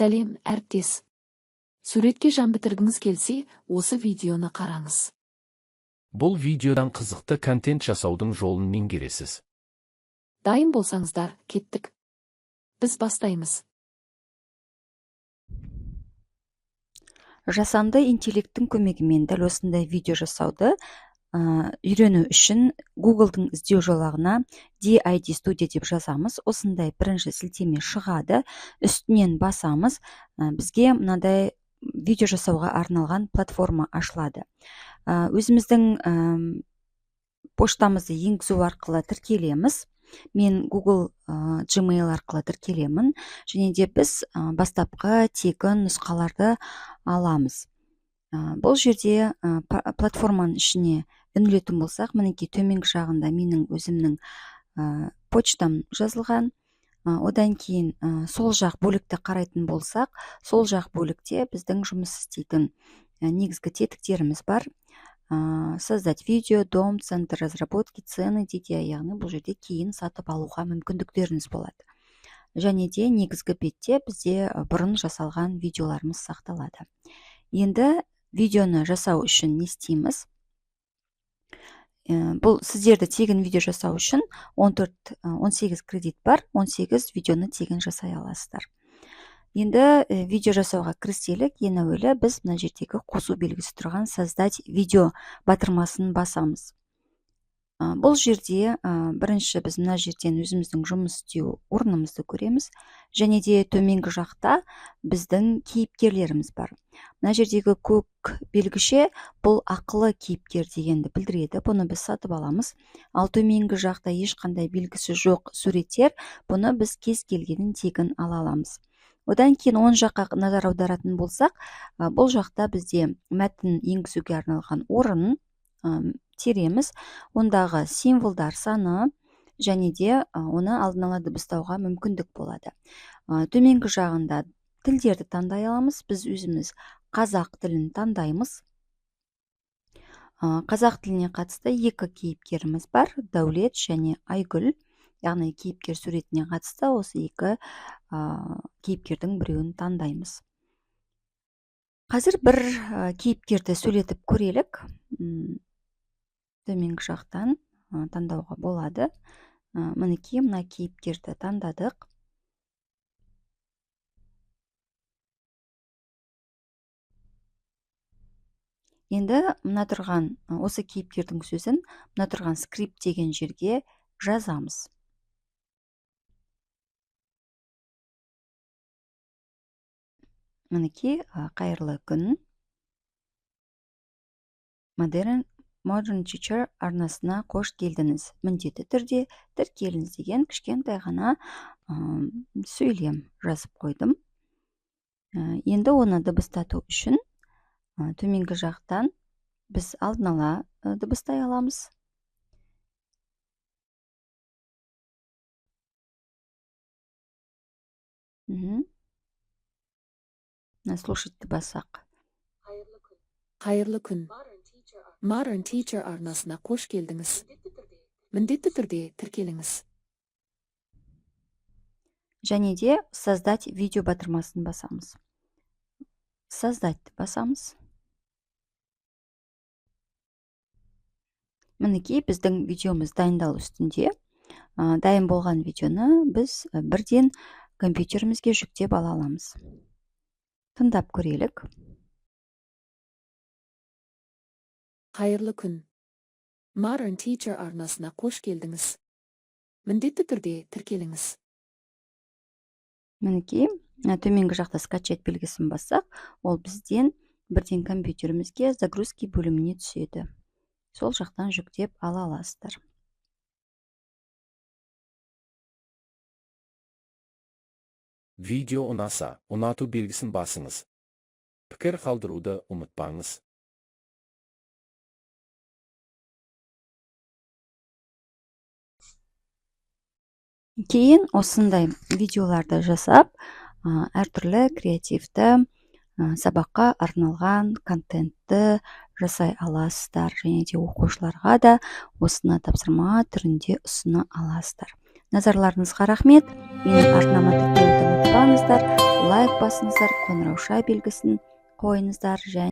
Сәлем, әріптес. Суретке жан бітіргіңіз келсе, осы видеоны қараңыз. Бұл видеодан қызықты контент жасаудың жолын меңгересіз. Дайын болсаңыздар, кеттік. Біз бастаймыз. Жасанды интеллекттің көмегімен дәл осындай видео жасауды үйрену үшін Google-дың іздеу жолағына DID Studio деп жазамыз. Осындай бірінші сілтеме шығады. Үстінен басамыз. Бізге мынадай видео жасауға арналған платформа ашылады. Өзіміздің поштамызды енгізу арқылы тіркелеміз. Мен Google Gmail арқылы тіркелемін. Және де біз бастапқы тегін нұсқаларды аламыз. Бұл жерде платформаның ішіне үңілетін болсақ, мінекей төменгі жағында менің өзімнің почтам жазылған. Одан кейін сол жақ бөлікті қарайтын болсақ, сол жақ бөлікте біздің жұмыс істейтін негізгі тетіктеріміз бар. Создать видео, дом, центр разработки, цены дейді, яғни бұл жерде кейін сатып алуға мүмкіндіктеріңіз болады. Және де негізгі бетте бізде бұрын жасалған видеоларымыз сақталады. Енді видеоны жасау үшін не істейміз? Бұл сіздерді тегін видео жасау үшін 14-18 кредит бар, 18 видеоны тегін жасай аласыздар. Енді видео жасауға кіріселік. Ең әуелі біз мына жердегі қосу белгісі тұрған создать видео батырмасын басамыз. Бұл жерде бірінші біз мына жерден өзіміздің жұмыс істеу орнымызды көреміз. Және де төменгі жақта біздің кейіпкерлеріміз бар. Мына жердегі көк белгіше бұл ақылы кейіпкер дегенді білдіреді. Бұны біз сатып аламыз. Ал төменгі жақта ешқандай белгісі жоқ суреттер, бұны біз кез келгенін тегін ала аламыз. Одан кейін оң жаққа назар аударатын болсақ, бұл жақта бізде мәтін енгізуге арналған орын тереміз. Ондағы символдар саны және де оны алдын ала дыбыстауға мүмкіндік болады. Төменгі жағында тілдерді таңдай аламыз. Біз өзіміз қазақ тілін таңдаймыз. Қазақ тіліне қатысты екі кейіпкеріміз бар, Дәулет және Айгүл. Яғни кейіпкер суретіне қатысты осы екі кейіпкердің біреуін таңдаймыз. Қазір бір кейіпкерді сөйлетіп көрелік. Төменгі жақтан таңдауға болады. Мінекей мына кейіпкерді таңдадық. Енді мына тұрған осы кейіпкердің сөзін мына тұрған скрипт деген жерге жазамыз. Мінекей қайырлы күн. Modern Teacher арнасына қош келдіңіз. Міндетті түрде тіркеліңіз деген кішкентай ғана сөйлем жазып қойдым. Енді оны дыбыстату үшін төменгі жақтан біз алдын ала дыбыстай аламыз. Слушать басақ. Қайырлы күн. Modern Teacher арнасына қош келдіңіз. Міндетті түрде тіркеліңіз. Және де создать видео батырмасын басамыз. Создать басамыз. Мінекей біздің видеомыз дайындалу үстінде. Дайын болған видеоны біз бірден компьютерімізге жүктеп ала аламыз. Тыңдап көрелік. Қайырлы күн. Modern Teacher арнасына қош келдіңіз. Міндетті түрде тіркеліңіз. Мінекей, төменгі жақта скачать белгісін бассақ, ол бізден бірден компьютерімізге загрузки бөліміне түседі. Сол жақтан жүктеп ала аласыздар. Видео ұнаса, ұнату белгісін басыңыз. Пікір қалдыруды ұмытпаңыз. Кейін осындай видеоларды жасап, әртүрлі креативті сабаққа арналған контентті жасай аласыздар. Және де оқушыларға да осыны тапсырма түрінде ұсына аласыздар. Назарларыңызға рахмет. Менің арнама тіркелуді ұмытпаңыздар, лайк басыңыздар, қоңырауша белгісін қойыңыздар және